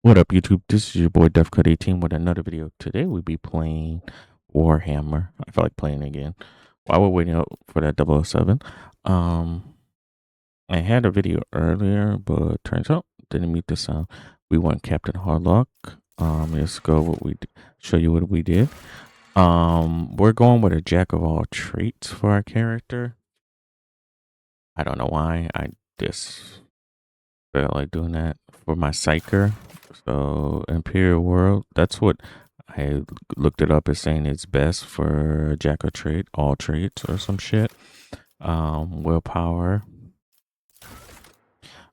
What up, YouTube? This is your boy DefCut18 with another video. Today we'll be playing Warhammer. I feel like playing again. While we're waiting up for that 007, um, I had a video earlier, but turns out didn't meet the sound. We want Captain Harlock. Let's go. Show you what we did. We're going with a jack of all traits for our character. I don't know why. I just felt like doing that for my psyker. So Imperial World, that's what I looked it up as saying it's best for jack of trait, all traits or some shit. Willpower.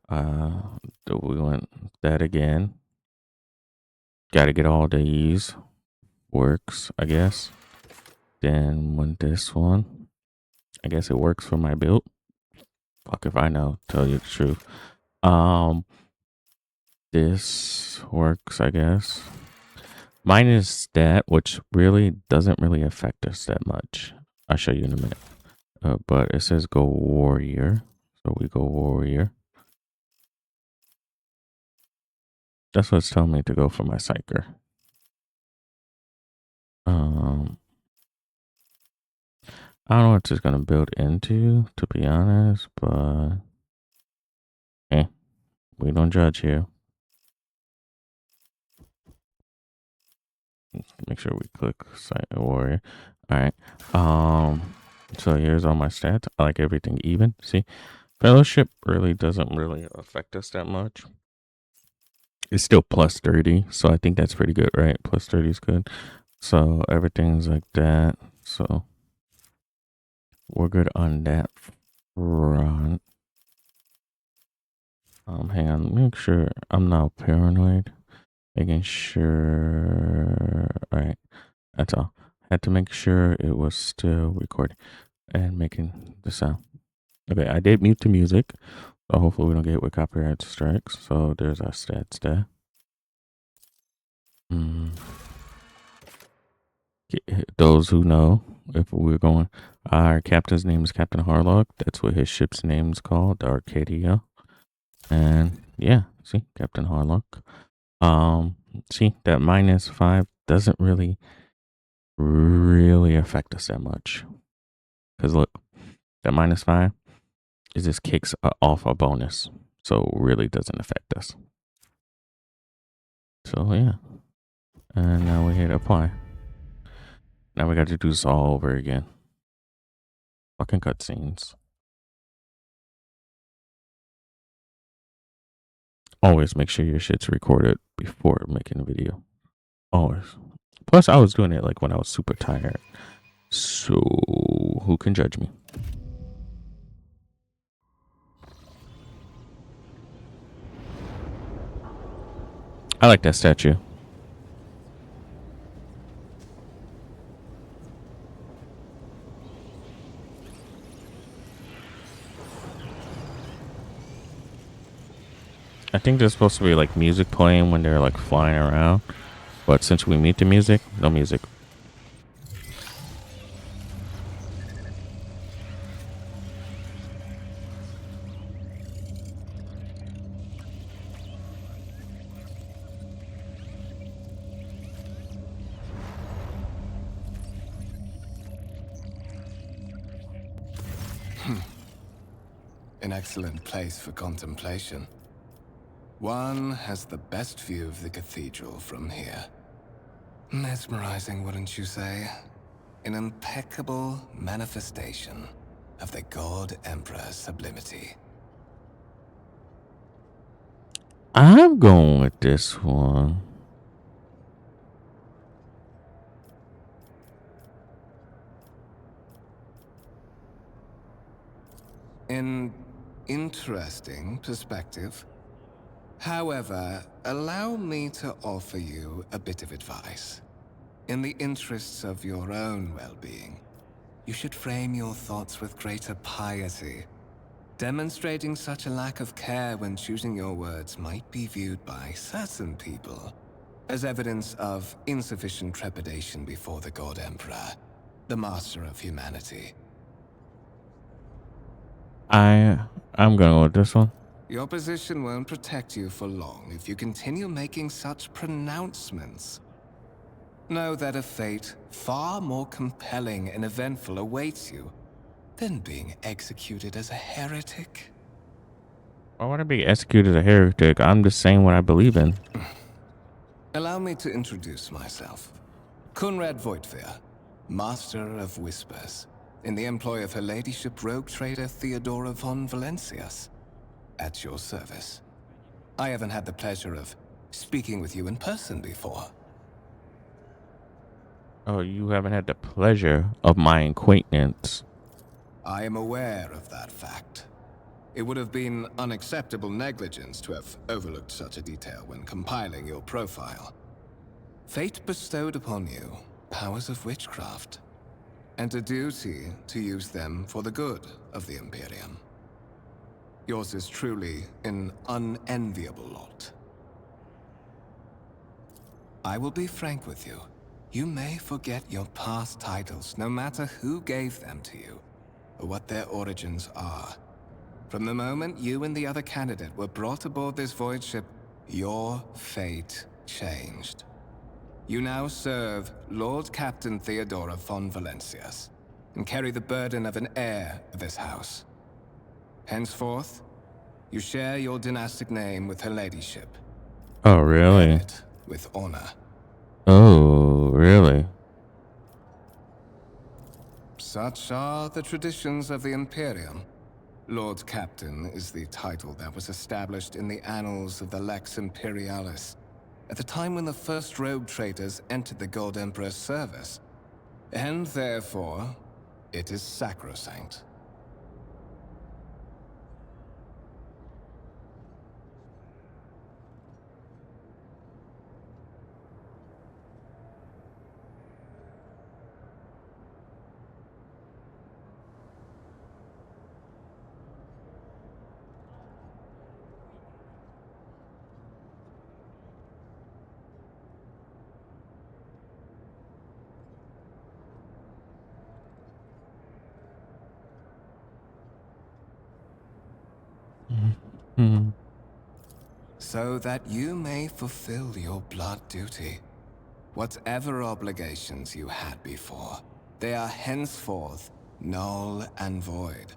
Uh we want that again. Gotta get all these. Works, I guess. Then when this one, I guess it works for my build. Fuck if I know, tell you the truth. Um this works, I guess. Mine is that, which really doesn't really affect us that much. I'll show you in a minute. But it says go warrior. So we go warrior. That's what it's telling me to go for my psyker. I don't know what it's going to build into, to be honest, but we don't judge here. Make sure we click site warrior. All right. So here's all my stats. I like everything even. See, fellowship really doesn't really affect us that much. It's still plus 30, so I think that's pretty good, right? Plus 30 is good. So everything's like that. So we're good on that front. Hang on, make sure I'm not paranoid. Making sure. All right, that's all. Had to make sure it was still recording and making the sound. Okay, I did mute the music, so hopefully we don't get hit with copyright strikes. So there's our stats there. Those who know, if we're going, our captain's name is Captain Harlock. That's what his ship's name is called, the Arcadia. And yeah, see, Captain Harlock. See, that -5 doesn't really affect us that much. Because look, that -5 is just kicks off a bonus. So really doesn't affect us. So yeah. And now we hit apply. Now we got to do this all over again. Fucking cutscenes. Always make sure your shit's recorded before making a video. Always. Plus, I was doing it like when I was super tired. So, who can judge me? I like that statue. I think there's supposed to be like music playing when they're like flying around. But since we mute the music, no music. An excellent place for contemplation. One has the best view of the cathedral from here. Mesmerizing, wouldn't you say? An impeccable manifestation of the God Emperor's sublimity. I'm going with this one. An interesting perspective. However, allow me to offer you a bit of advice. In the interests of your own well-being, you should frame your thoughts with greater piety. Demonstrating such a lack of care when choosing your words might be viewed by certain people as evidence of insufficient trepidation before the God Emperor, the master of humanity. I'm gonna go with this one. Your position won't protect you for long if you continue making such pronouncements. Know that a fate far more compelling and eventful awaits you than being executed as a heretic. Why would I be executed a heretic? I'm just saying what I believe in. Allow me to introduce myself. Kunrad Voitvir, Master of Whispers, in the employ of Her Ladyship Rogue Trader Theodora von Valencias. At your service. I haven't had the pleasure of speaking with you in person before. Oh, you haven't had the pleasure of my acquaintance. I am aware of that fact. It would have been unacceptable negligence to have overlooked such a detail when compiling your profile. Fate bestowed upon you powers of witchcraft, and a duty to use them for the good of the Imperium. Yours is truly an unenviable lot. I will be frank with you. You may forget your past titles, no matter who gave them to you, or what their origins are. From the moment you and the other candidate were brought aboard this void ship, your fate changed. You now serve Lord Captain Theodora von Valencias, and carry the burden of an heir of this house. Henceforth, you share your dynastic name with Her Ladyship. Oh, really? Bear it with honor. Oh, really? Such are the traditions of the Imperium. Lord Captain is the title that was established in the annals of the Lex Imperialis, at the time when the first rogue traders entered the Gold Emperor's service, and therefore, it is sacrosanct. Hmm. So that you may fulfill your blood duty. Whatever obligations you had before, they are henceforth null and void.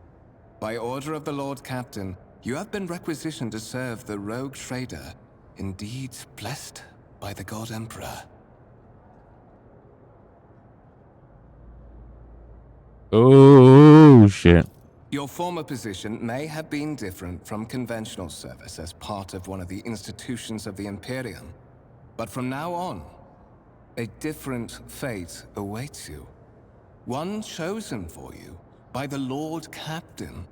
By order of the Lord Captain, you have been requisitioned to serve the rogue trader, indeed blessed by the God Emperor. Oh, shit. Your former position may have been different from conventional service as part of one of the institutions of the Imperium, but from now on, a different fate awaits you. One chosen for you by the Lord Captain.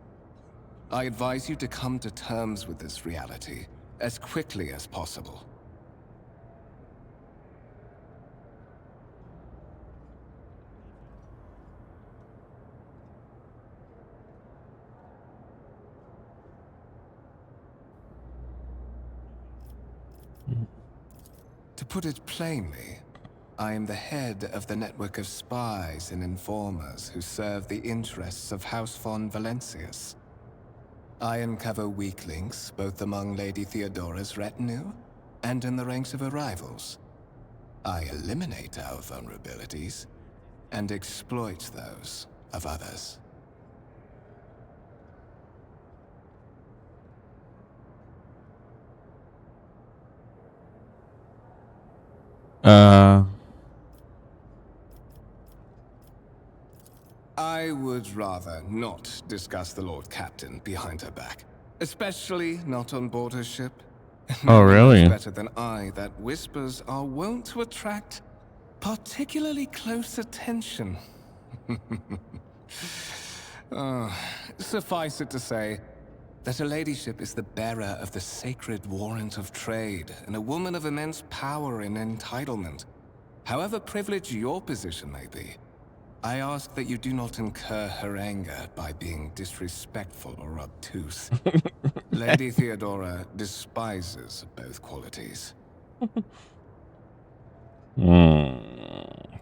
I advise you to come to terms with this reality as quickly as possible. To put it plainly, I am the head of the network of spies and informers who serve the interests of House von Valencias. I uncover weak links both among Lady Theodora's retinue and in the ranks of her rivals. I eliminate our vulnerabilities and exploit those of others. I would rather not discuss the Lord Captain behind her back. Especially not on board her ship. Oh, No one really? knows better than I that whispers are wont to attract particularly close attention. Suffice it to say that Her Ladyship is the bearer of the sacred warrant of trade and a woman of immense power and entitlement. However privileged your position may be, I ask that you do not incur her anger by being disrespectful or obtuse. Lady Theodora despises both qualities.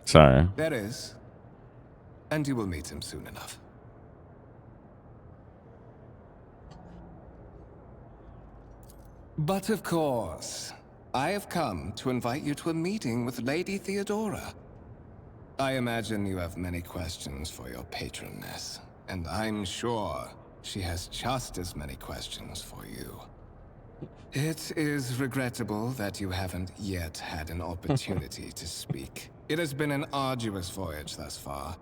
Sorry. There is, and you will meet him soon enough. But of course, I have come to invite you to a meeting with Lady Theodora. I imagine you have many questions for your patroness, and I'm sure she has just as many questions for you. It is regrettable that you haven't yet had an opportunity to speak. It has been an arduous voyage thus far.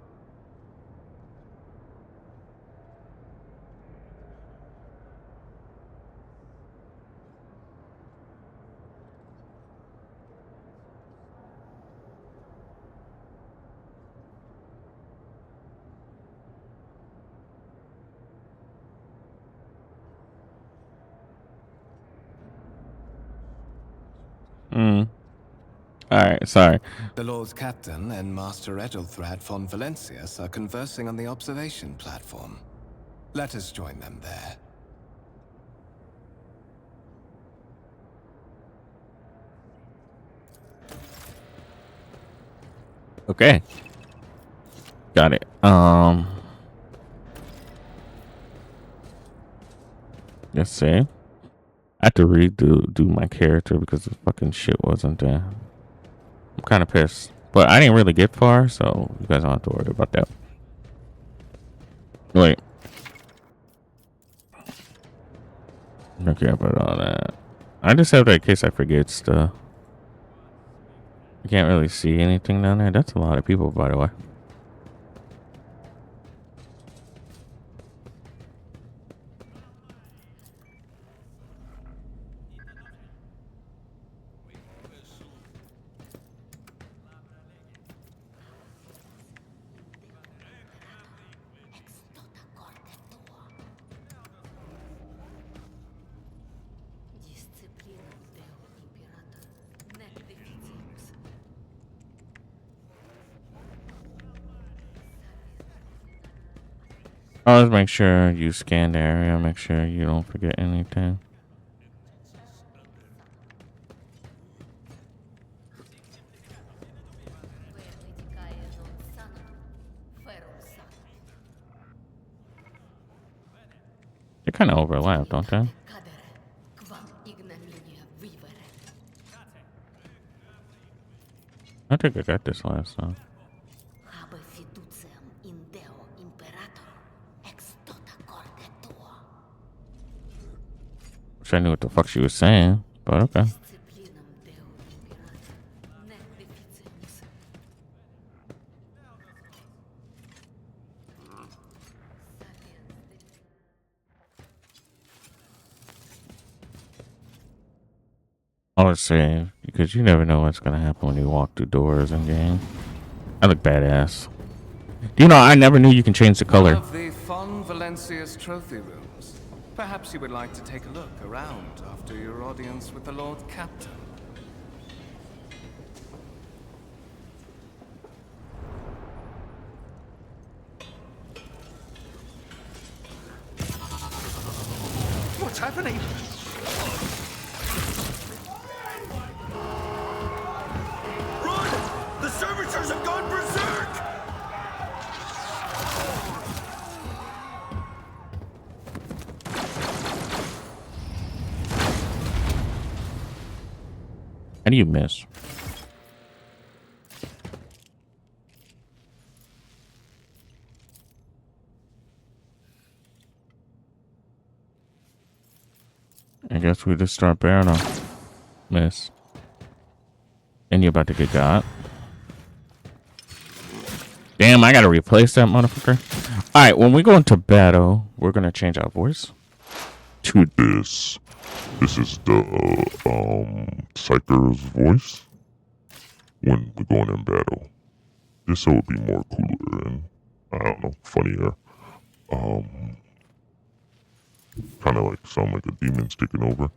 Alright, sorry. The Lord Captain and Master Ethelthrad von Valencius are conversing on the observation platform. Let us join them there. Okay. Got it. Let's see. I have to redo my character because the fucking shit wasn't there. I'm kind of pissed. But I didn't really get far, so you guys don't have to worry about that. Wait. Okay about all that. I just have that in case I forget stuff. I can't really see anything down there. That's a lot of people, by the way. Always make sure you scan the area. Make sure you don't forget anything. They kind of overlap, don't they? I think I got this last time. Wish I knew what the fuck she was saying, but okay. I would say, because you never know what's gonna happen when you walk through doors in game. I look badass. Do you know, I never knew you can change the color. Of the von Valencius trophy rooms. Perhaps you would like to take a look around after your audience with the Lord Captain. What's happening? Run! The servitors have gone berserk! How do you miss? I guess we just start bearing them. Miss. And you're about to get got. Damn, I gotta replace that motherfucker. Alright, when we go into battle, we're gonna change our voice to this. This is the Psyker's voice when we're going in battle. Just so it would be more cooler and I don't know, funnier. Kind of like sound like a demon's taking over.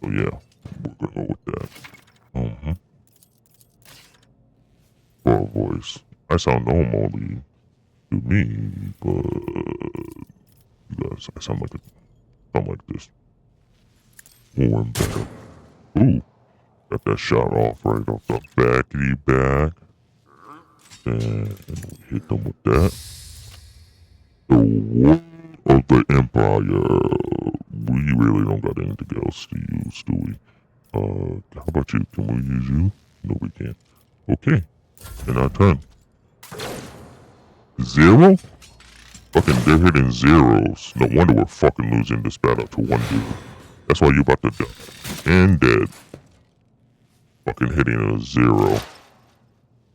So yeah, we're gonna go with that. For a voice, I sound normally to me, but you guys, I sound like something like this. More and better. Ooh, got that shot off right off the backity back. And we hit them with that. The what? of the Empire. We really don't got anything else to use, do we? How about you? Can we use you? No, we can't. Okay. In our turn. 0? Fucking, they're hitting zeros. No wonder we're fucking losing this battle to 1 dude. That's why you about to die. And dead. Fucking hitting a 0.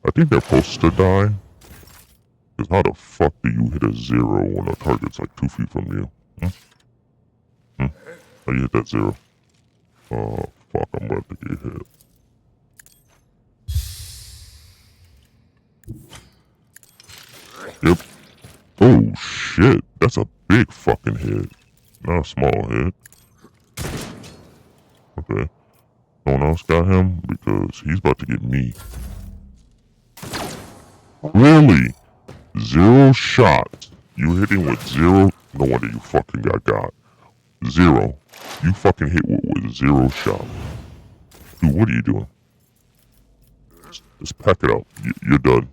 I think they're supposed to die. Because how the fuck do you hit a 0 when a target's like 2 feet from you? How you hit that 0? Oh, fuck, I'm about to get hit. Yep. Oh, shit. That's a big fucking hit. Not a small hit. Okay. No one else got him? Because he's about to get me. Really? 0 shots. You hitting with 0? No wonder you fucking got. 0. You fucking hit with 0 shot. Dude, what are you doing? Just pack it out. You're done.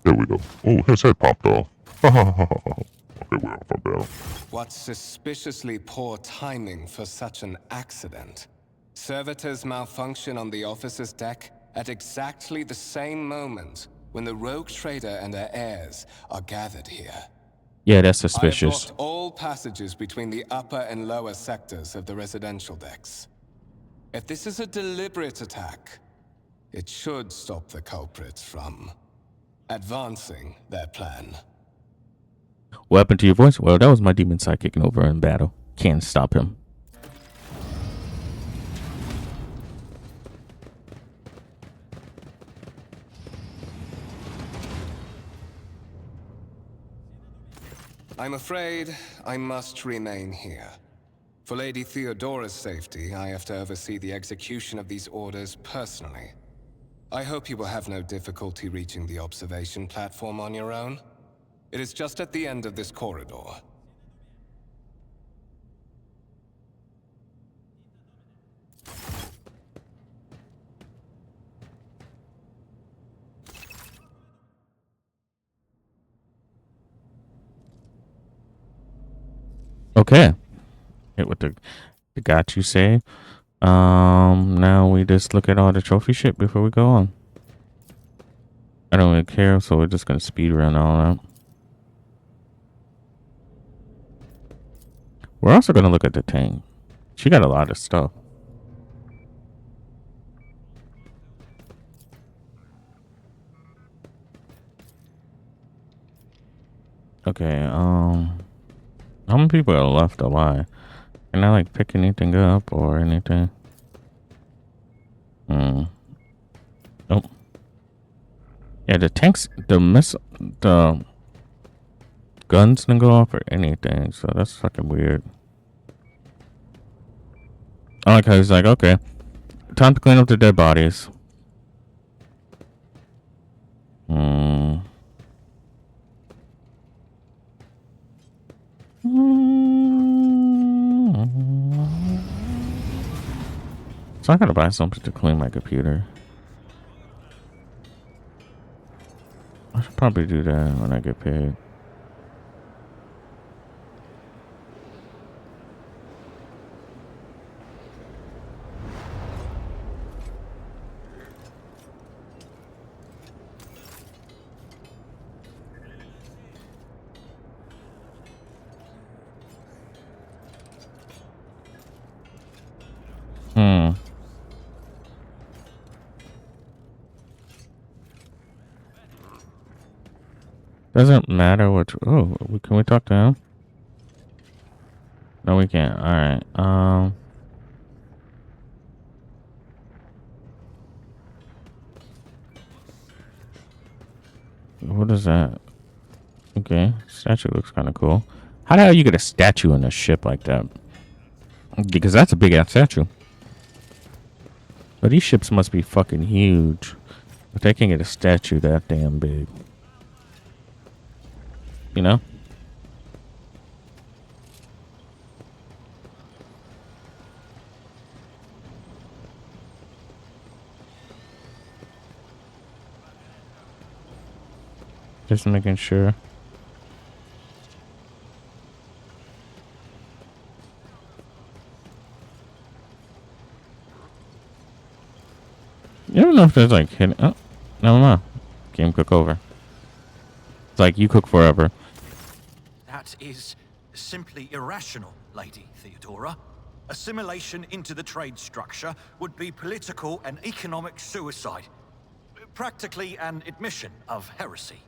There we go. Oh, his head popped off. Okay, we're off our battle. What suspiciously poor timing for such an accident. Servitors malfunction on the officer's deck at exactly the same moment when the rogue trader and her heirs are gathered here. Yeah, that's I have suspicious. blocked all passages between the upper and lower sectors of the residential decks. If this is a deliberate attack, it should stop the culprits from advancing their plan. What happened to your voice? Well, that was my demon side kicking over in battle. Can't stop him. I'm afraid I must remain here. For Lady Theodora's safety, I have to oversee the execution of these orders personally. I hope you will have no difficulty reaching the observation platform on your own. It is just at the end of this corridor. Okay. Hit what the got you say. Now we just look at all the trophy shit before we go on. I don't really care, so we're just gonna speed run all that. We're also gonna look at the tank. She got a lot of stuff. Okay, how many people are left alive? Can I like pick anything up or anything? Nope. Yeah, the tanks, the guns didn't go off or anything, so that's fucking weird. I like how he's like, okay, time to clean up the dead bodies. So I gotta buy something to clean my computer. I should probably do that when I get paid. Doesn't matter what. Oh, can we talk to him? No, we can't. All right. What is that? Okay, statue looks kind of cool. How the hell you get a statue in a ship like that? Because that's a big ass statue. But these ships must be fucking huge. If they can get a statue that damn big. You know? Just making sure. You don't know if there's like hidden. Oh, never mind. Game cook over. It's like you cook forever. That is simply irrational, Lady Theodora. Assimilation into the trade structure would be political and economic suicide. Practically an admission of heresy.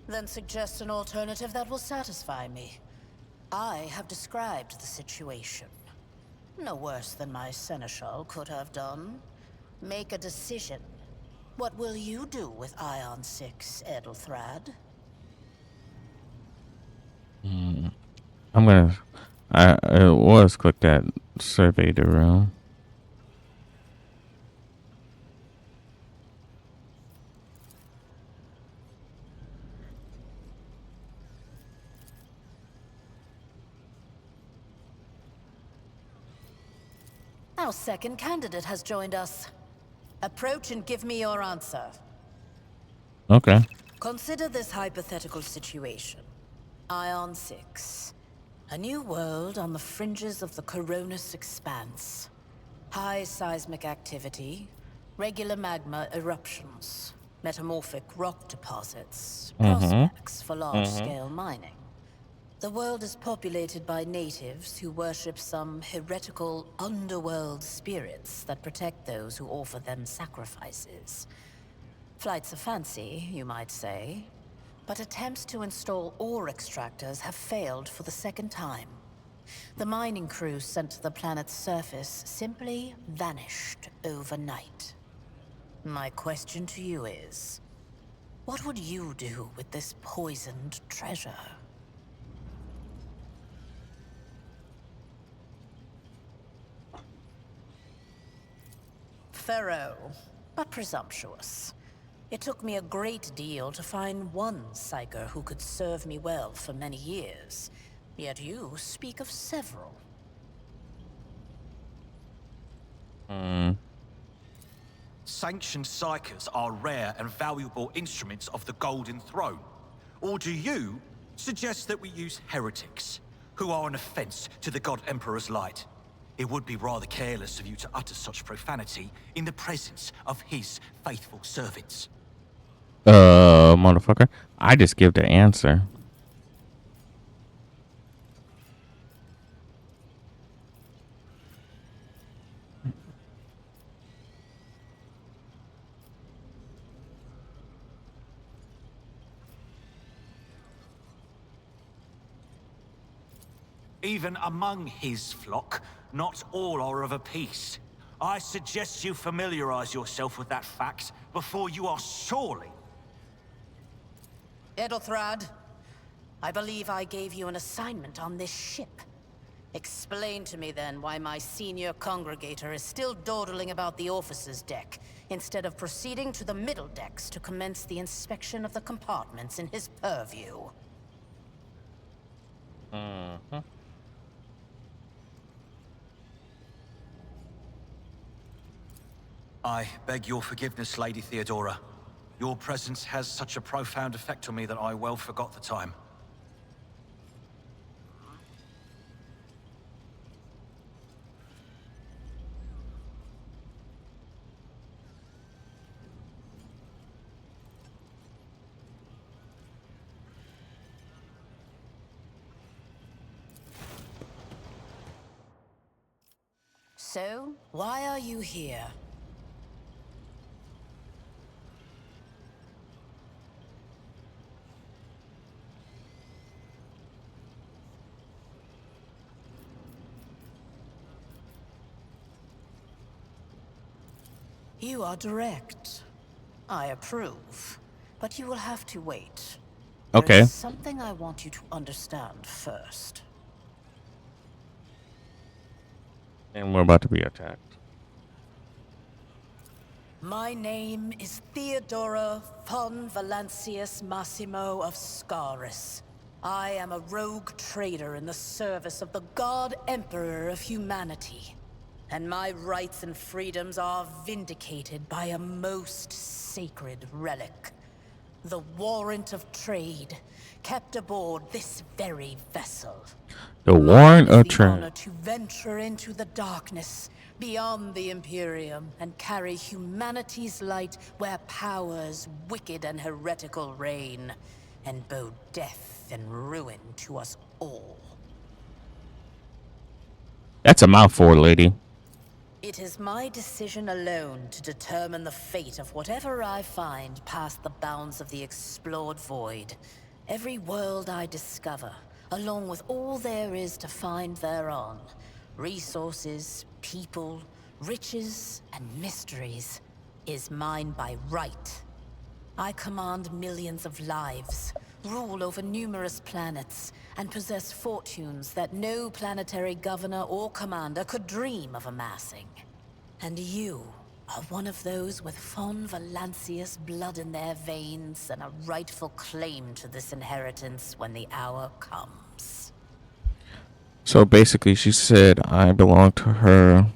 Then suggest an alternative that will satisfy me. I have described the situation. No worse than my seneschal could have done. Make a decision. What will you do with Ion 6, Edelthrad? I'm gonna. It was click that survey the room. Our second candidate has joined us. Approach and give me your answer. Okay. Consider this hypothetical situation. Ion 6. A new world on the fringes of the Coronus Expanse. High seismic activity, regular magma eruptions, metamorphic rock deposits, prospects for large-scale mining. The world is populated by natives who worship some heretical underworld spirits that protect those who offer them sacrifices. Flights of fancy, you might say. But attempts to install ore extractors have failed for the second time. The mining crews sent to the planet's surface simply vanished overnight. My question to you is, what would you do with this poisoned treasure? Thorough, but presumptuous. It took me a great deal to find one psyker who could serve me well for many years. Yet you speak of several. Sanctioned psychers are rare and valuable instruments of the Golden Throne. Or do you suggest that we use heretics, who are an offense to the God Emperor's light? It would be rather careless of you to utter such profanity in the presence of his faithful servants. Motherfucker. I just give the answer. Even among his flock, not all are of a piece. I suggest you familiarize yourself with that fact before you are sorely... Edelthrad, I believe I gave you an assignment on this ship. Explain to me then why my senior congregator is still dawdling about the officer's deck, instead of proceeding to the middle decks to commence the inspection of the compartments in his purview. I beg your forgiveness, Lady Theodora. Your presence has such a profound effect on me that I well forgot the time. So, why are you here? You are direct. I approve. But you will have to wait. Okay. There's something I want you to understand first. And we're about to be attacked. My name is Theodora von Valancius Massimo of Scaris. I am a rogue trader in the service of the God Emperor of humanity. And my rights and freedoms are vindicated by a most sacred relic. The warrant of trade, kept aboard this very vessel. The warrant Mine is of the trade. honor to venture into the darkness, beyond the Imperium, and carry humanity's light where powers wicked and heretical reign, and bow death and ruin to us all. That's a mouthful, lady. It is my decision alone to determine the fate of whatever I find past the bounds of the explored void. Every world I discover, along with all there is to find thereon. Resources, people, riches, and mysteries, is mine by right. I command millions of lives, rule over numerous planets, and possess fortunes that no planetary governor or commander could dream of amassing. And you are one of those with Fon Valancius blood in their veins and a rightful claim to this inheritance when the hour comes. So basically, she said I belong to her.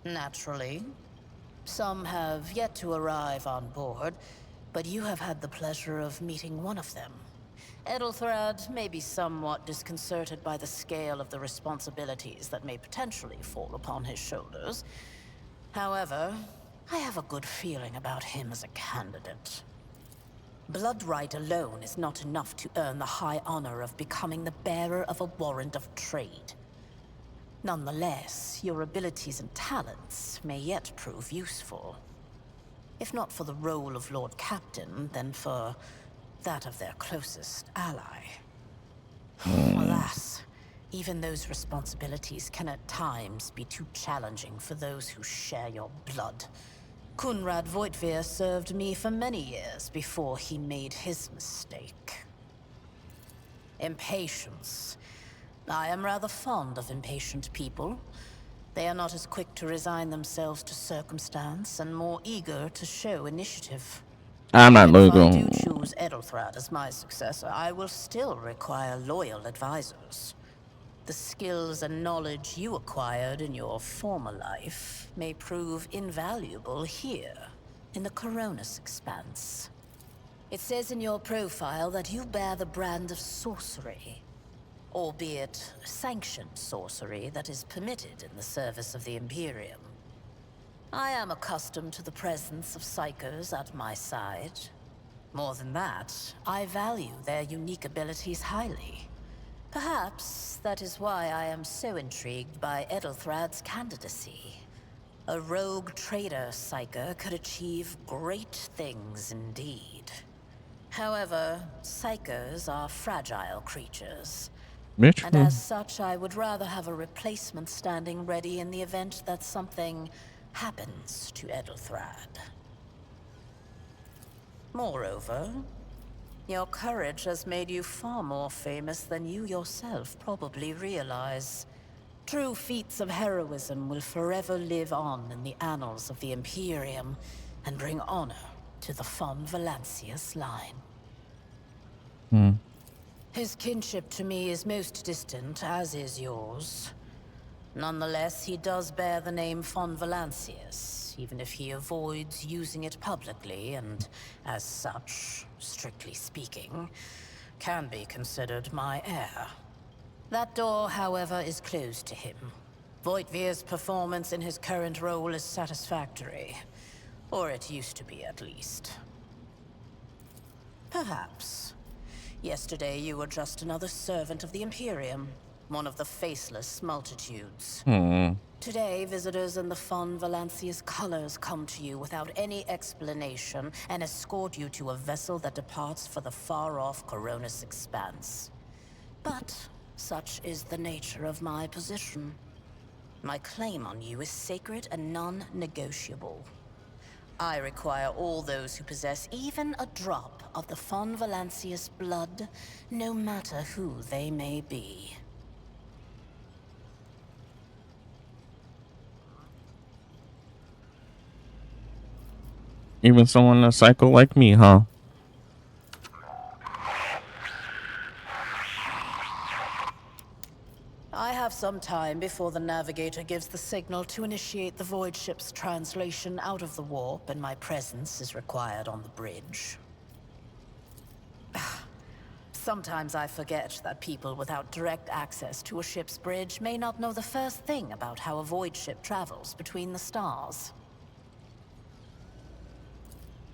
Naturally. Some have yet to arrive on board, but you have had the pleasure of meeting one of them. Edelthrad may be somewhat disconcerted by the scale of the responsibilities that may potentially fall upon his shoulders. However, I have a good feeling about him as a candidate. Blood right alone is not enough to earn the high honor of becoming the bearer of a warrant of trade. Nonetheless, your abilities and talents may yet prove useful. If not for the role of Lord Captain, then for that of their closest ally. Alas, even those responsibilities can at times be too challenging for those who share your blood. Kunrad Voitvir served me for many years before he made his mistake. Impatience. I am rather fond of impatient people. They are not as quick to resign themselves to circumstance and more eager to show initiative. I'm not If I do looking. choose Edelthrad as my successor, I will still require loyal advisors. The skills and knowledge you acquired in your former life may prove invaluable here, in the Coronis Expanse. It says in your profile that you bear the brand of sorcery, albeit sanctioned sorcery that is permitted in the service of the Imperium. I am accustomed to the presence of psychos at my side. More than that, I value their unique abilities highly. Perhaps that is why I am so intrigued by Edelthrad's candidacy. A rogue trader psycho could achieve great things indeed. However, psychos are fragile creatures. Mitch, And as such, I would rather have a replacement standing ready in the event that something happens to Edelthrad. Moreover, your courage has made you far more famous than you yourself probably realize. True feats of heroism will forever live on in the annals of the Imperium and bring honor to the Fon Valancius line. His kinship to me is most distant, as is yours. Nonetheless, he does bear the name Fon Valancius, even if he avoids using it publicly, and as such, strictly speaking, can be considered my heir. That door, however, is closed to him. Voitvir's performance in his current role is satisfactory. Or it used to be, at least. Perhaps. Yesterday you were just another servant of the Imperium, one of the faceless multitudes. Today, visitors in the Fon Valancius colors come to you without any explanation and escort you to a vessel that departs for the far-off Coronis Expanse. But such is the nature of my position. My claim on you is sacred and non-negotiable. I require all those who possess even a drop of the Fon Valancius blood, no matter who they may be. even someone a psycho like me, huh? some time before the navigator gives the signal to initiate the void ship's translation out of the warp, and my presence is required on the bridge. Sometimes I forget that people without direct access to a ship's bridge may not know the first thing about how a void ship travels between the stars.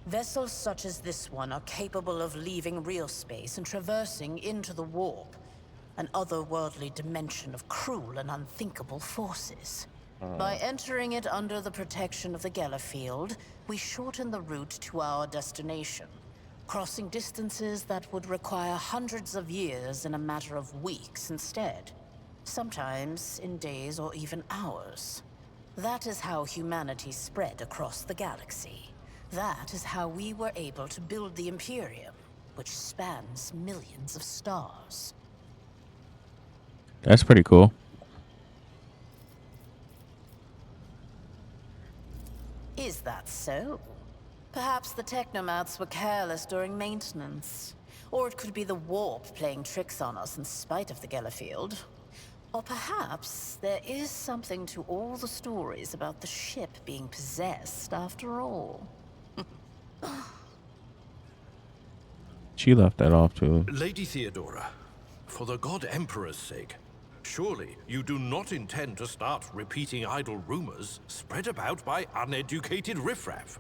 Vessels such as this one are capable of leaving real space and traversing into the warp, an otherworldly dimension of cruel and unthinkable forces. By entering it under the protection of the Gellerfield, we shorten the route to our destination, crossing distances that would require hundreds of years in a matter of weeks instead, sometimes in days or even hours. That is how humanity spread across the galaxy. That is how we were able to build the Imperium, which spans millions of stars. That's pretty cool. Is that so? Perhaps the Technomats were careless during maintenance. Or it could be the warp playing tricks on us in spite of the Gellerfield. Or perhaps there is something to all the stories about the ship being possessed after all. She left that off too. Lady Theodora, for the God Emperor's sake, surely you do not intend to start repeating idle rumors spread about by uneducated riffraff.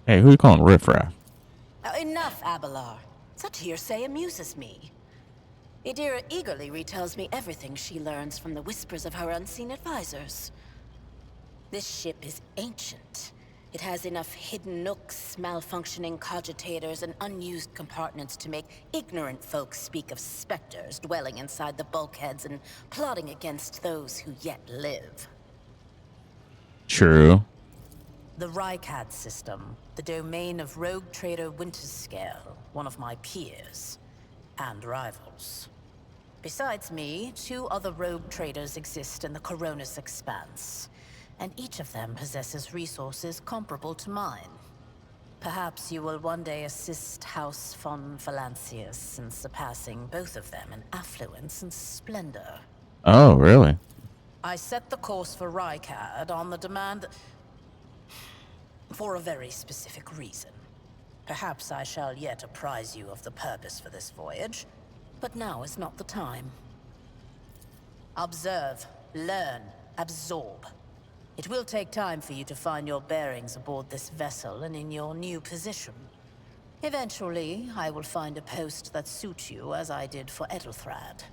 Hey, who you calling riffraff? Enough, Abelard. Such hearsay amuses me. Idira eagerly retells me everything she learns from the whispers of her unseen advisors. This ship is ancient. It has enough hidden nooks, malfunctioning cogitators, and unused compartments to make ignorant folks speak of specters dwelling inside the bulkheads and plotting against those who yet live. True. The Rykad system, the domain of rogue trader Winterscale, one of my peers, and rivals. Besides me, 2 other rogue traders exist in the Coronis Expanse, and each of them possesses resources comparable to mine. Perhaps you will one day assist House von Valancius in surpassing both of them in affluence and splendor. Oh, really? I set the course for Rykad on the demand for a very specific reason. Perhaps I shall yet apprise you of the purpose for this voyage, but now is not the time. Observe, learn, absorb. It will take time for you to find your bearings aboard this vessel and in your new position. Eventually, I will find a post that suits you as I did for Edelthrad.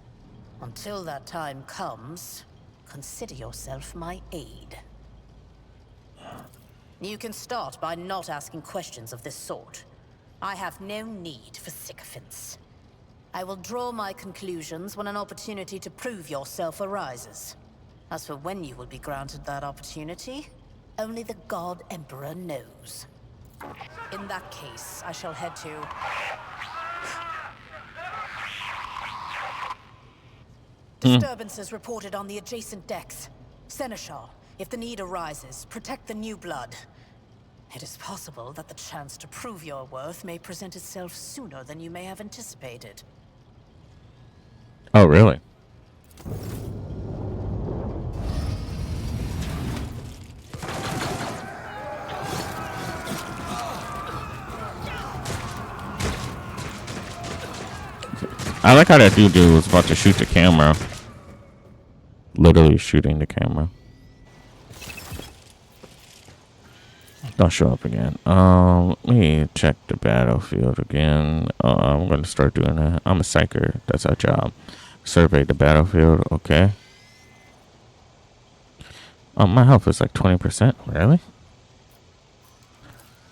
Until that time comes, consider yourself my aide. You can start by not asking questions of this sort. I have no need for sycophants. I will draw my conclusions when an opportunity to prove yourself arises. As for when you will be granted that opportunity, only the God Emperor knows. In that case, I shall head to... Disturbances reported on the adjacent decks. Seneschal, if the need arises, protect the new blood. It is possible that the chance to prove your worth may present itself sooner than you may have anticipated. Oh, really? I like how that dude was about to shoot the camera. Literally shooting the camera. Don't show up again. Let me check the battlefield again. I'm gonna start doing that. I'm a psyker. That's our job. Survey the battlefield. Okay. My health is like 20%. Really?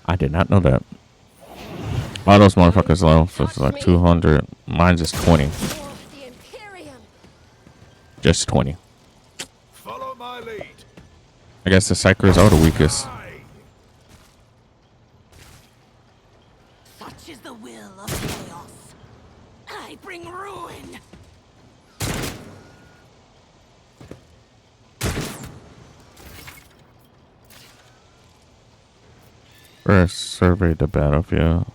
I did not know that. All those motherfuckers low. So it's like 200. Mine's just 20. Just 20. Follow my lead. I guess the psychers are the weakest. Such is the will of chaos. I bring ruin. First, survey the battlefield.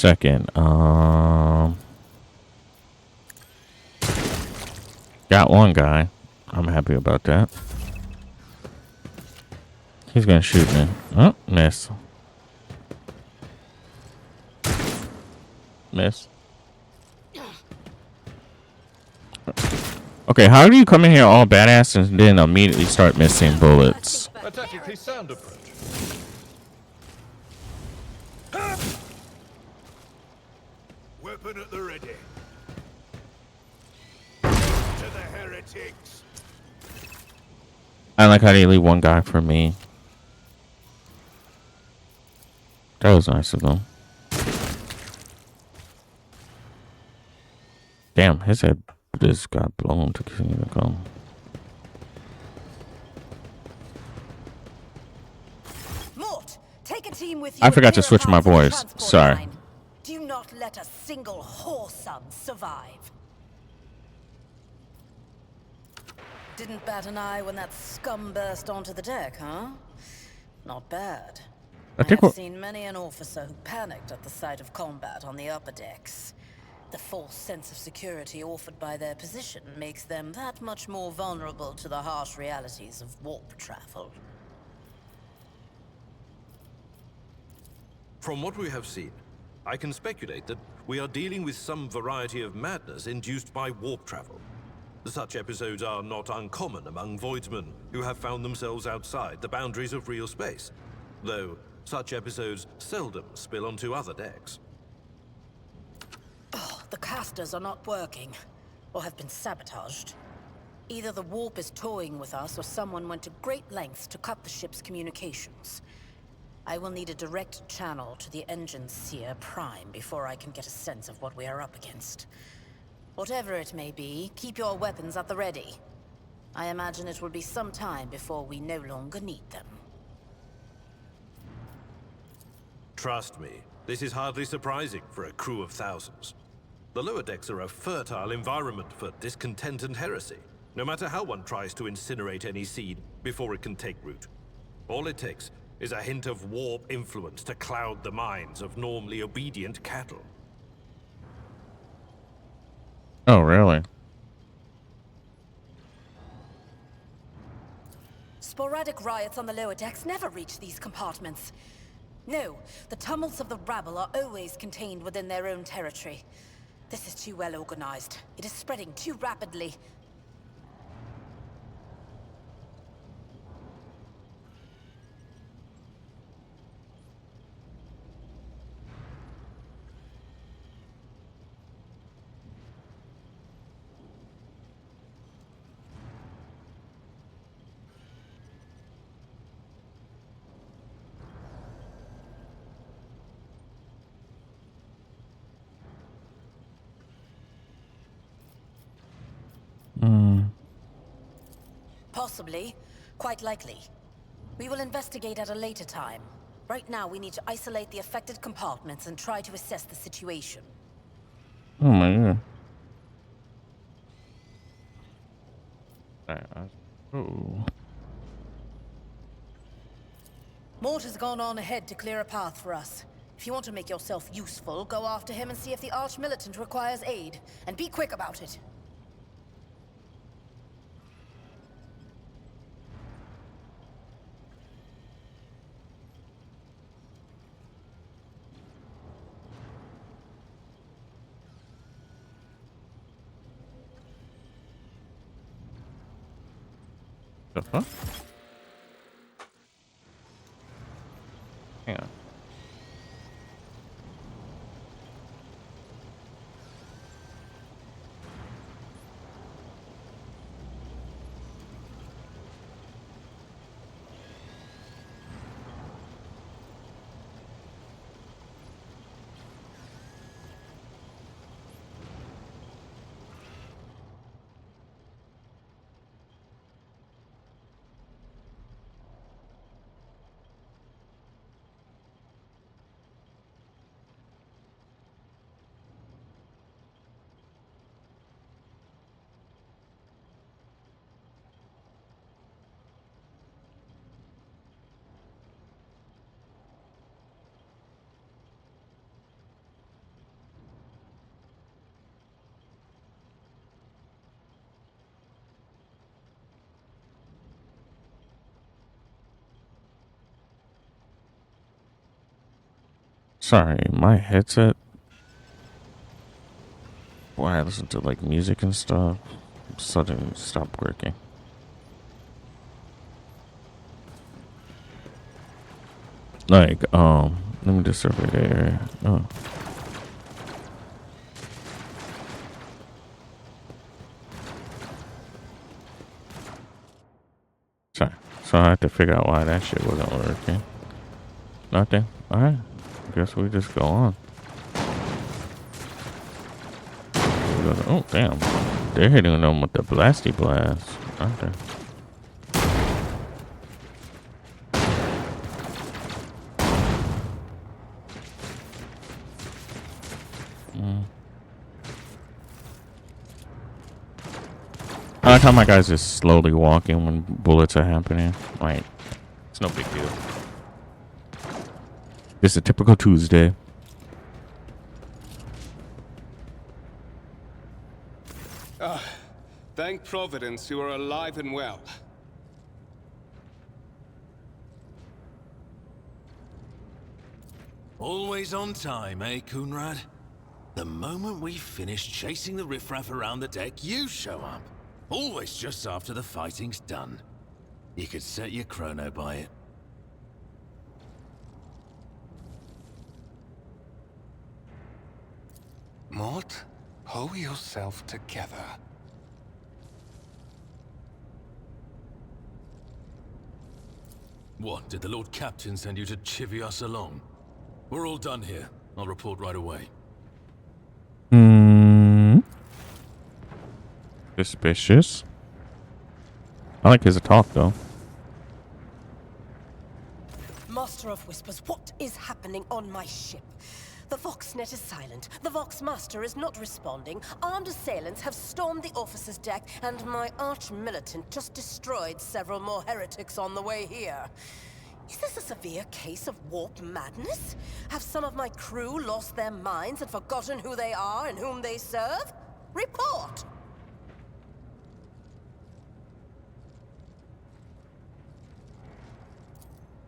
second. Got one guy. I'm happy about that. He's gonna shoot me. Oh, miss. Miss. Okay, how do you come in here all badass and then immediately start missing bullets? A tactically sound approach. Weapon at the ready. To the heretics. I like how they leave one guy for me. That was nice of them. Damn, his head just got blown to continue to come. Mort, take a team with you. I and forgot to clear a switch my path for the voice. transport Sorry. line. Do not let a single whoreson survive. Didn't bat an eye when that scum burst onto the deck, huh? Not bad. I I think have what seen many an officer who panicked at the sight of combat on the upper decks. The false sense of security offered by their position makes them that much more vulnerable to the harsh realities of warp travel. From what we have seen, I can speculate that we are dealing with some variety of madness induced by warp travel. Such episodes are not uncommon among Voidsmen who have found themselves outside the boundaries of real space, though such episodes seldom spill onto other decks. The casters are not working, or have been sabotaged. Either the warp is toying with us, or someone went to great lengths to cut the ship's communications. I will need a direct channel to the engine seer Prime before I can get a sense of what we are up against. Whatever it may be, keep your weapons at the ready. I imagine it will be some time before we no longer need them. Trust me, this is hardly surprising for a crew of thousands. The lower decks are a fertile environment for discontent and heresy, no matter how one tries to incinerate any seed before it can take root. All it takes is a hint of warp influence to cloud the minds of normally obedient cattle. Oh, really? Sporadic riots on the lower decks never reach these compartments. No, the tumults of the rabble are always contained within their own territory. This is too well organized. It is spreading too rapidly. Possibly. Quite likely. We will investigate at a later time. Right now, we need to isolate the affected compartments and try to assess the situation. Oh my god. Oh. Mort has gone on ahead to clear a path for us. If you want to make yourself useful, go after him and see if the Arch-Militant requires aid. And be quick about it. The fuck? Hang on. Sorry, my headset. Why I listen to like music and stuff. Suddenly stopped working. Like, let me just survey the area. Oh. Sorry. So I had to figure out why that shit wasn't working. Nothing. Alright. Guess we just go on. Oh, damn. They're hitting them with the blasty blast, aren't they? I like how my guys is slowly walking when bullets are happening. Like, it's no big deal. It's a typical Tuesday. Thank Providence you are alive and well. Always on time, eh, Coonrad? The moment we finish chasing the riffraff around the deck, you show up. Always just after the fighting's done. You could set your chrono by it. Mort, hold yourself together. What, did the Lord Captain send you to chivvy us along? We're all done here. I'll report right away. Suspicious. I like his talk, though. Master of Whispers, what is happening on my ship? The Voxnet is silent. The Voxmaster is not responding. Armed assailants have stormed the officer's deck, and my arch-militant just destroyed several more heretics on the way here. Is this a severe case of warp madness? Have some of my crew lost their minds and forgotten who they are and whom they serve? Report!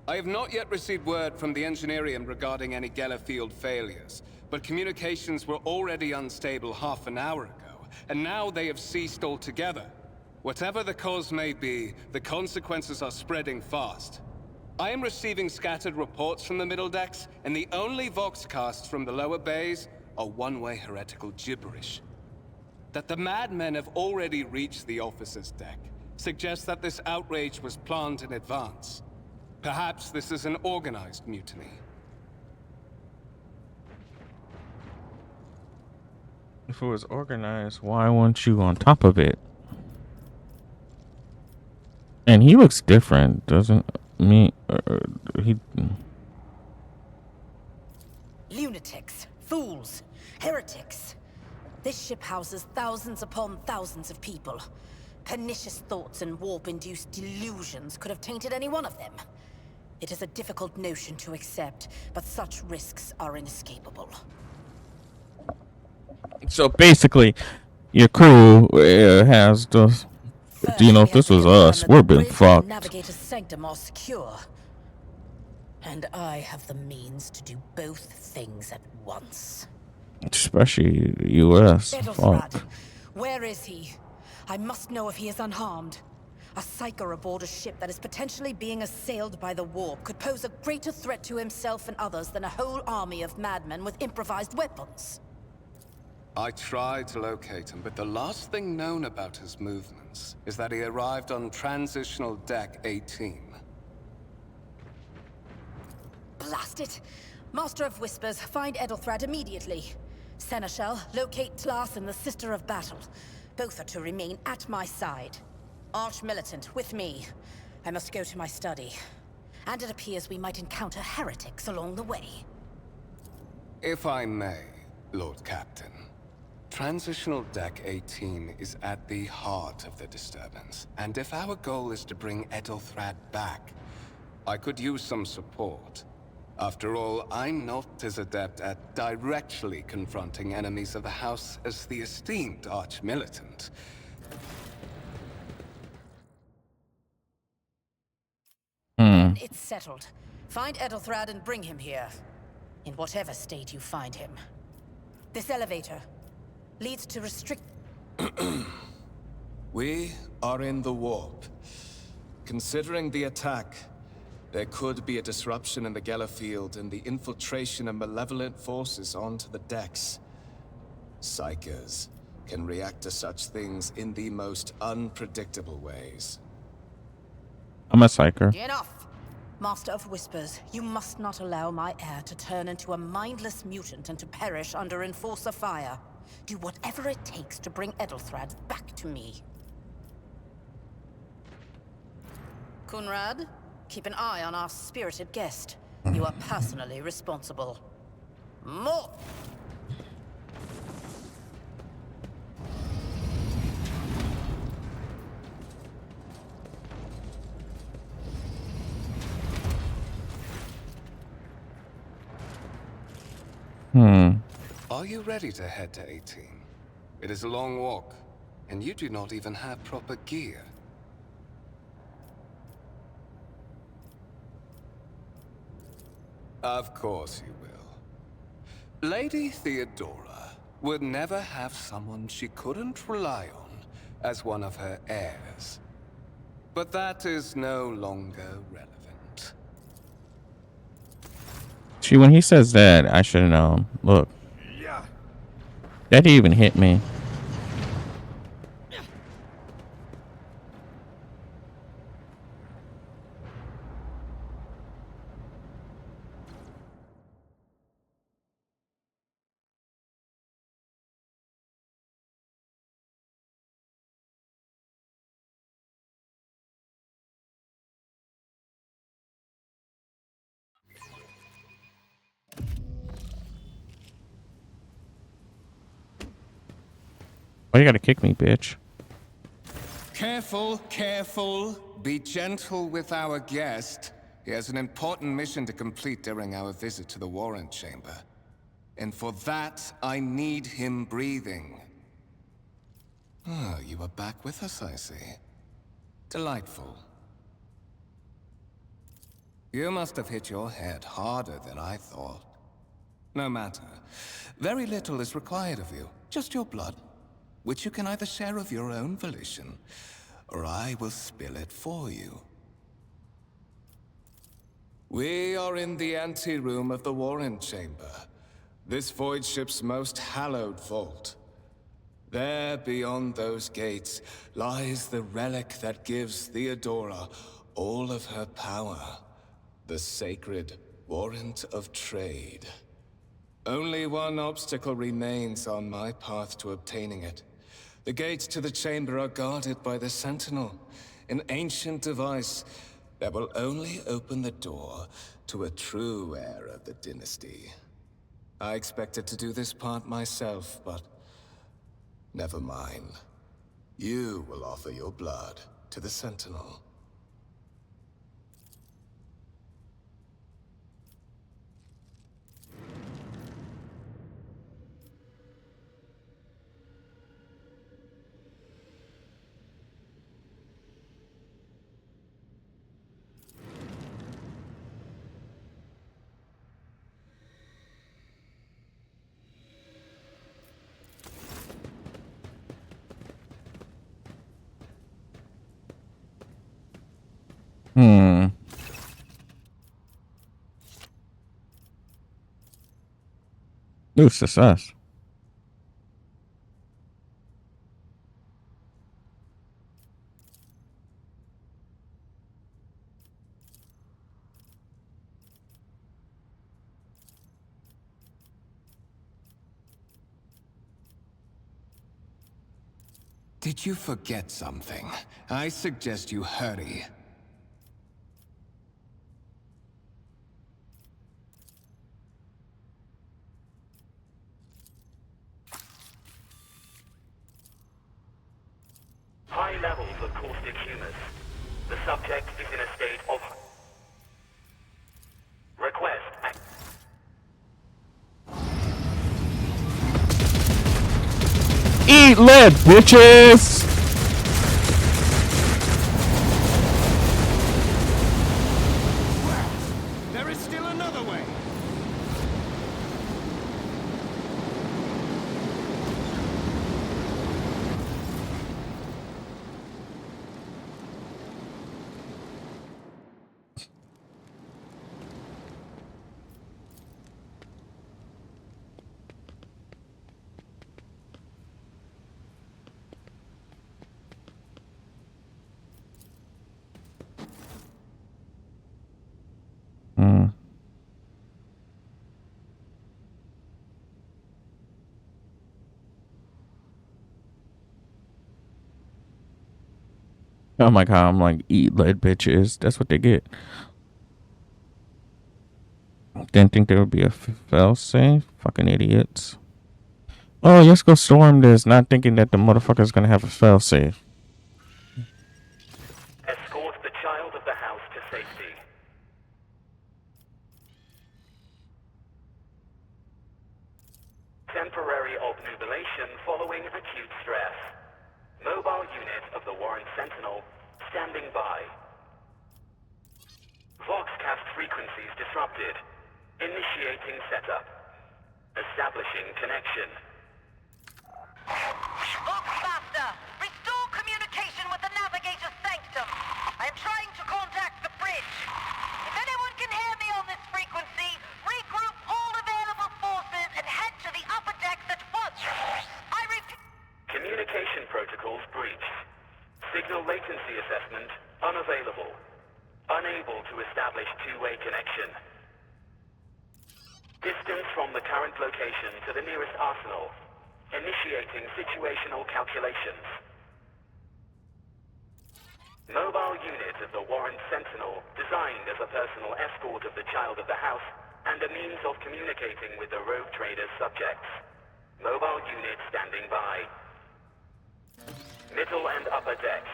I have not yet received word from the Engineerium regarding any Gellerfield failures, but communications were already unstable half an hour ago, and now they have ceased altogether. Whatever the cause may be, the consequences are spreading fast. I am receiving scattered reports from the middle decks, and the only Voxcasts from the lower bays are one-way heretical gibberish. That the madmen have already reached the officer's deck suggests that this outrage was planned in advance. Perhaps this is an organized mutiny. If it was organized, why weren't you on top of it? And he looks different, doesn't he? Lunatics, fools, heretics. This ship houses thousands upon thousands of people. Pernicious thoughts and warp-induced delusions could have tainted any one of them. It is a difficult notion to accept, but such risks are inescapable. So basically, your crew has the. Do you know if this was us? We've been fucked. Navigator's sanctum are secure. And I have the means to do both things at once. Especially U.S. Edelthrad, Fuck. where is he? I must know if he is unharmed. A psyker aboard a ship that is potentially being assailed by the warp could pose a greater threat to himself and others than a whole army of madmen with improvised weapons. I tried to locate him, but the last thing known about his movements is that he arrived on Transitional Deck 18. Blast it! Master of Whispers, find Edelthrad immediately. Seneschal, locate Tlas and the Sister of Battle. Both are to remain at my side. Arch-militant, with me. I must go to my study. And it appears we might encounter heretics along the way. If I may, Lord Captain. Transitional Deck 18 is at the heart of the disturbance, and if our goal is to bring Edelthrad back, I could use some support. After all, I'm not as adept at directly confronting enemies of the House as the esteemed Arch-militant. It's settled. Find Edelthrad and bring him here. in whatever state you find him. This elevator leads to restrict... We are in the warp. Considering the attack, there could be a disruption in the Geller field and the infiltration of malevolent forces onto the decks. Psychers can react to such things in the most unpredictable ways. I'm a psyker. Enough! Master of Whispers, you must not allow my heir to turn into a mindless mutant and to perish under Enforcer fire. Do whatever it takes to bring Edelthrad back to me. Kunrad, keep an eye on our spirited guest. You are personally responsible. More! Are you ready to head to 18? It is a long walk, and you do not even have proper gear. Of course you will. Lady Theodora would never have someone she couldn't rely on as one of her heirs. But that is no longer relevant. See, when he says that, I should have known. Look. That didn't even hit me. Why you gotta kick me, bitch? Careful, careful. Be gentle with our guest. He has an important mission to complete during our visit to the Warrant Chamber. And for that, I need him breathing. Oh, you are back with us, I see. Delightful. You must have hit your head harder than I thought. No matter. Very little is required of you. Just your blood, which you can either share of your own volition, or I will spill it for you. We are in the anteroom of the Warrant Chamber, this void ship's most hallowed vault. There, beyond those gates, lies the relic that gives Theodora all of her power, the sacred Warrant of Trade. Only one obstacle remains on my path to obtaining it. The gates to the chamber are guarded by the Sentinel, an ancient device that will only open the door to a true heir of the dynasty. I expected to do this part myself, but never mind. You will offer your blood to the Sentinel. Ooh, success. Did you forget something? I suggest you hurry. High levels of caustic humus. The subject is in a state of... Request... Eat lead, bitches! There is still another way. Oh my god, I'm like, eat lead bitches. That's what they get. Didn't think there would be a fail safe. Fucking idiots. Oh, let's go storm this, not thinking that the motherfucker's gonna have a fail safe. Escort the child of the house to safety. Temporary obnubilation following acute stress. Mobile unit of the Warren Sentinel standing by. Voxcast frequencies disrupted. Initiating setup. Establishing connection. Voxmaster, restore communication with the Navigator's Sanctum. I am trying to contact the bridge. If anyone can hear me on this frequency, regroup all available forces and head to the upper decks at once. I repeat. Communication protocols breached. Signal latency assessment unavailable. Unable to establish two-way connection. Distance from the current location to the nearest arsenal. Initiating situational calculations. Mobile unit of the Warren Sentinel, designed as a personal escort of the child of the house and a means of communicating with the Rogue Trader's subjects. Mobile unit standing by. Middle and upper decks.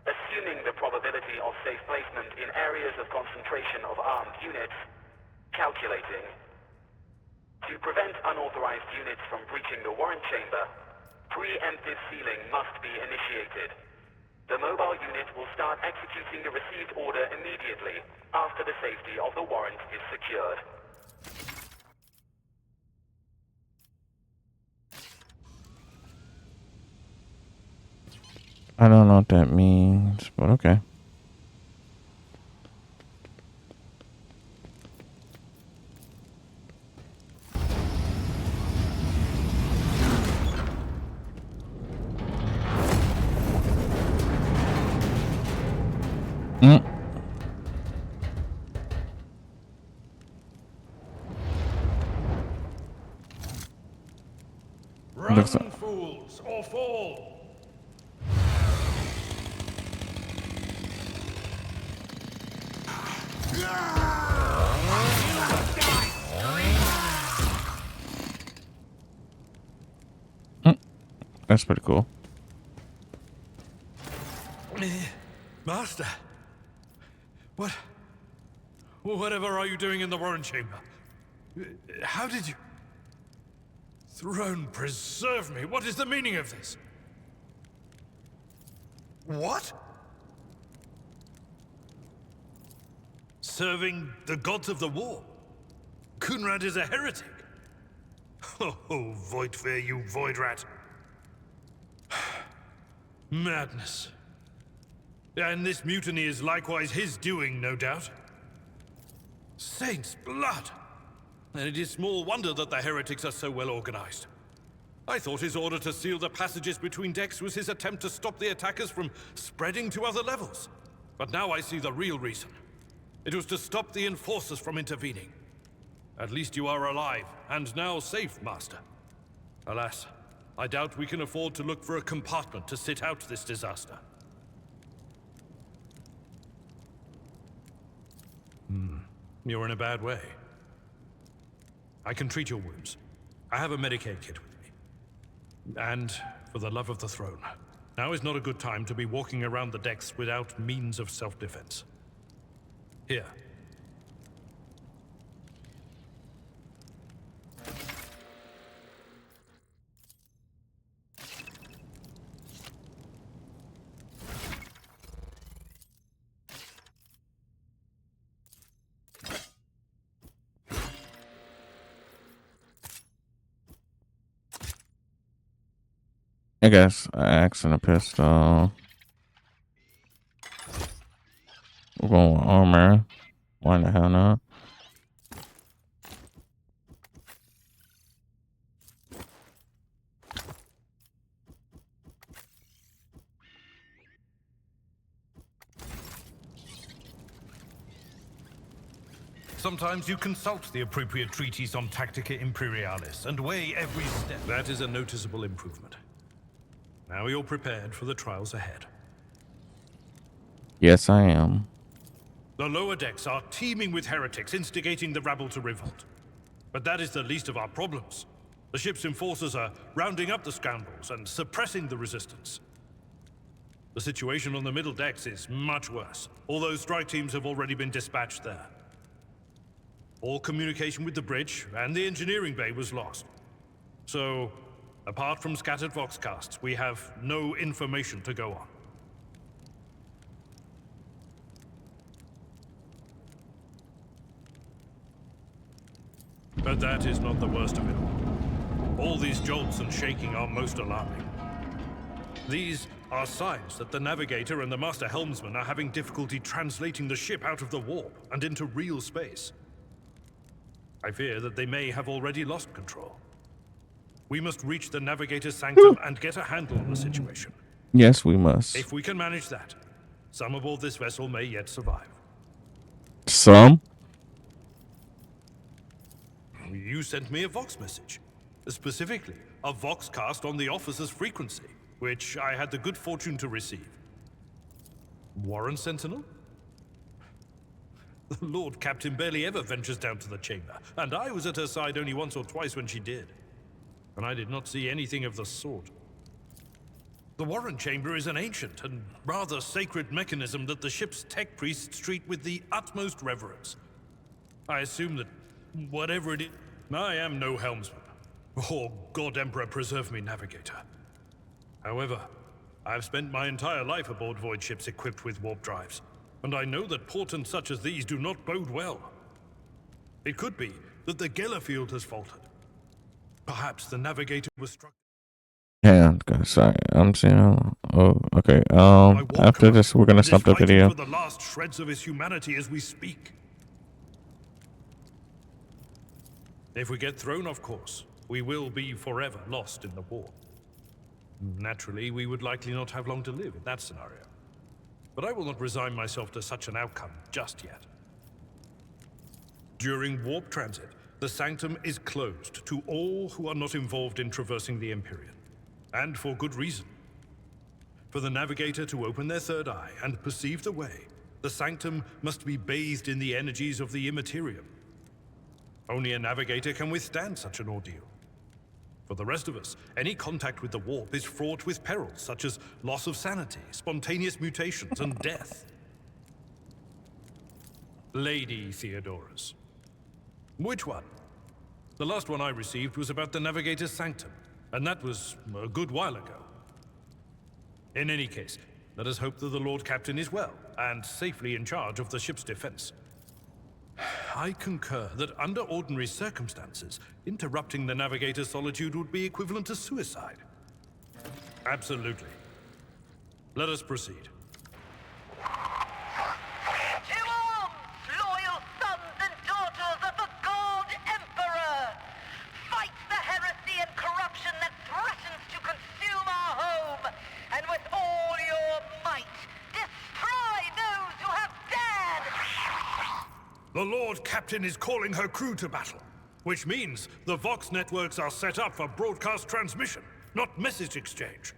Assuming the probability of safe placement in areas of concentration of armed units. Calculating. To prevent unauthorized units from breaching the Warren Chamber, preemptive sealing must be initiated. The mobile unit will start executing the received order immediately after the safety of the warrant is secured. I don't know what that means, but okay. Run, fools, or fall! That's pretty cool. Master, whatever are you doing in the Warren Chamber? How did you... Throne preserve me, what is the meaning of this? What? Serving the gods of the war? Kunrad is a heretic. Oh, Voidfear, you void rat. Madness. And this mutiny is likewise his doing, no doubt. Saint's blood! And it is small wonder that the heretics are so well organized. I thought his order to seal the passages between decks was his attempt to stop the attackers from spreading to other levels. But now I see the real reason. It was to stop the enforcers from intervening. At least you are alive, and now safe, Master. Alas, I doubt we can afford to look for a compartment to sit out this disaster. You're in a bad way. I can treat your wounds. I have a Medicaid kit with me. And for the love of the throne, now is not a good time to be walking around the decks without means of self-defense. Here. I guess axe and a pistol. We're going with armor. Why the hell not? Sometimes you consult the appropriate treatise on Tactica Imperialis and weigh every step. That is a noticeable improvement. Now you're prepared for the trials ahead. Yes, I am. The lower decks are teeming with heretics instigating the rabble to revolt. But that is the least of our problems. The ship's enforcers are rounding up the scoundrels and suppressing the resistance. The situation on the middle decks is much worse, although strike teams have already been dispatched there. All communication with the bridge and the engineering bay was lost. So, apart from scattered voxcasts, we have no information to go on. But that is not the worst of it all. All these jolts and shaking are most alarming. These are signs that the Navigator and the Master Helmsman are having difficulty translating the ship out of the warp and into real space. I fear that they may have already lost control. We must reach the Navigator's sanctum and get a handle on the situation. Yes, we must. If we can manage that, some aboard this vessel may yet survive. Some? You sent me a Vox message. Specifically, a Voxcast on the officer's frequency, which I had the good fortune to receive. Warren Sentinel? The Lord Captain barely ever ventures down to the chamber, and I was at her side only once or twice when she did. And I did not see anything of the sort. The Warren Chamber is an ancient and rather sacred mechanism that the ship's tech priests treat with the utmost reverence. I assume that whatever it is, I am no helmsman. Oh, God Emperor preserve me, Navigator. However, I've spent my entire life aboard void ships equipped with warp drives, and I know that portents such as these do not bode well. It could be that the Gellerfield has faltered. Perhaps the Navigator was struck. Yeah, sorry. I'm seeing. Oh, okay. After this, we're gonna stop the video. For the last shreds of his humanity as we speak. If we get thrown off course, we will be forever lost in the war. Naturally, we would likely not have long to live in that scenario. But I will not resign myself to such an outcome just yet. During warp transit, the Sanctum is closed to all who are not involved in traversing the Empyrean. And for good reason. For the Navigator to open their third eye and perceive the way, the Sanctum must be bathed in the energies of the Immaterium. Only a Navigator can withstand such an ordeal. For the rest of us, any contact with the warp is fraught with perils such as loss of sanity, spontaneous mutations, and death. Lady Theodorus. Which one? The last one I received was about the Navigator's Sanctum, and that was a good while ago. In any case, let us hope that the Lord Captain is well, and safely in charge of the ship's defense. I concur that under ordinary circumstances, interrupting the Navigator's solitude would be equivalent to suicide. Absolutely. Let us proceed. To arms, loyal sons and daughters of the God Emperor! Fight the heresy and corruption that threatens to consume our home, and with all your might, destroy those who have dared! The Lord Captain is calling her crew to battle, which means the Vox networks are set up for broadcast transmission, not message exchange.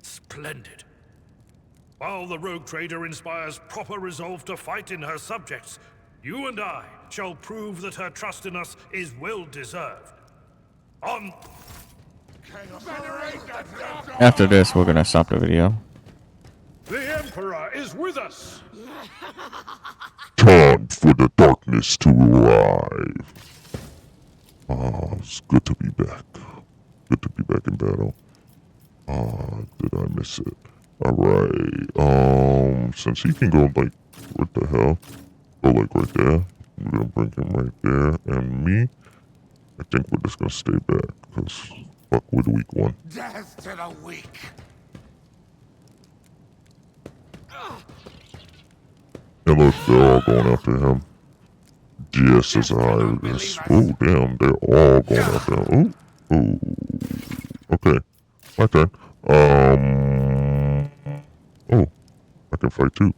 Splendid. While the rogue trader inspires proper resolve to fight in her subjects, you and I shall prove that her trust in us is well deserved. On... After this, we're gonna stop the video. The Emperor is with us! Time for the darkness to arrive. It's good to be back. Good to be back in battle. Did I miss it? Alright, since he can go like, what the hell? Go like right there. We're gonna bring him right there. And me, I think we're just gonna stay back, because fuck with weak one. Death to the weak! And look, they're all going after him. Just as I was. Oh, damn, they're all going after him. Ooh, ooh. Okay, my turn. Oh, I can fight too.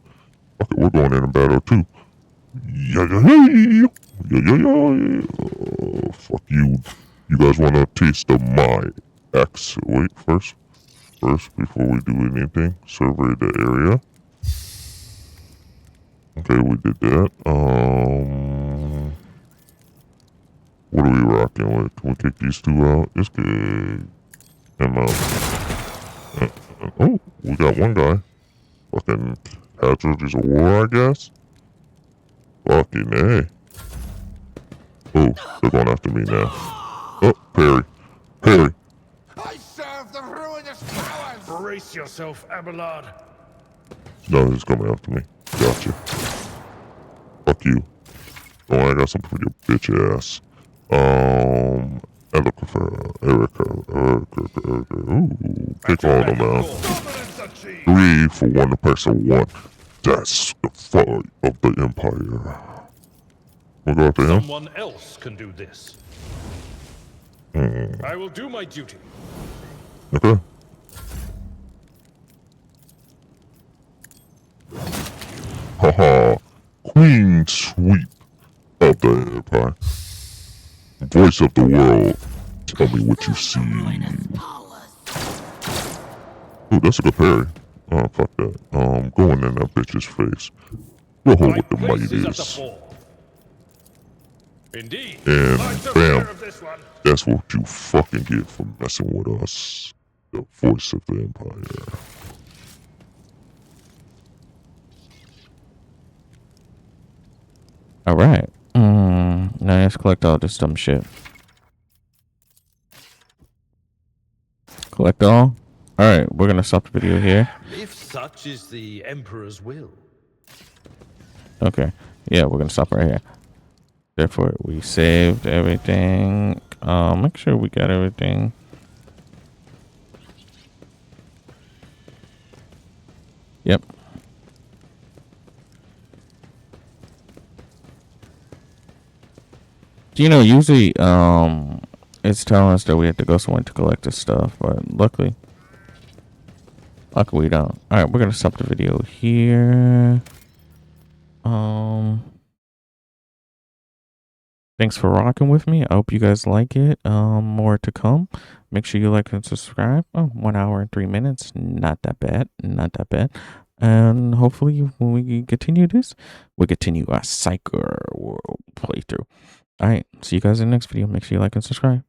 Okay, we're going in a battle too. Yeah. Fuck you. You guys want a taste of my axe? Wait, first, before we do anything, survey the area. Okay, we did that. What are we rocking with? Can we kick these two out? This good. And oh, we got one guy. Fucking Hazards of War, I guess. Fucking A. Oh, they're going after me now. Oh, parry. Parry. I serve the ruinous powers! Brace yourself, Abelard. No, he's coming after me. Gotcha. Fuck you. Oh, I got something for your bitch ass. Erica. Ooh, pick all of them out. 3 for 1 to press a 1. That's the fight of the Empire. We'll go after him. Someone else can do this. I will do my duty. Okay. Haha. Queen Sweep of the Empire. Voice of the world. Tell me what you see. Ooh, that's a good parry. Oh, fuck that. Going in that bitch's face. We'll hold with the mightiest. Indeed. And bam. That's what you fucking get for messing with us. The voice of the Empire. Alright. Now let's collect all this dumb shit. Collect all? Alright, we're gonna stop the video here. If such is the Emperor's will. Okay. Yeah, we're gonna stop right here. Therefore, we saved everything. Make sure we got everything. Yep. You know, usually, it's telling us that we have to go somewhere to collect this stuff, but luckily we don't. Alright, we're gonna stop the video here. Thanks for rocking with me. I hope you guys like it. More to come. Make sure you like and subscribe. Oh, 1 hour and 3 minutes. Not that bad. Not that bad. And hopefully when we continue this, we continue our Psyker world playthrough. Alright, see you guys in the next video. Make sure you like and subscribe.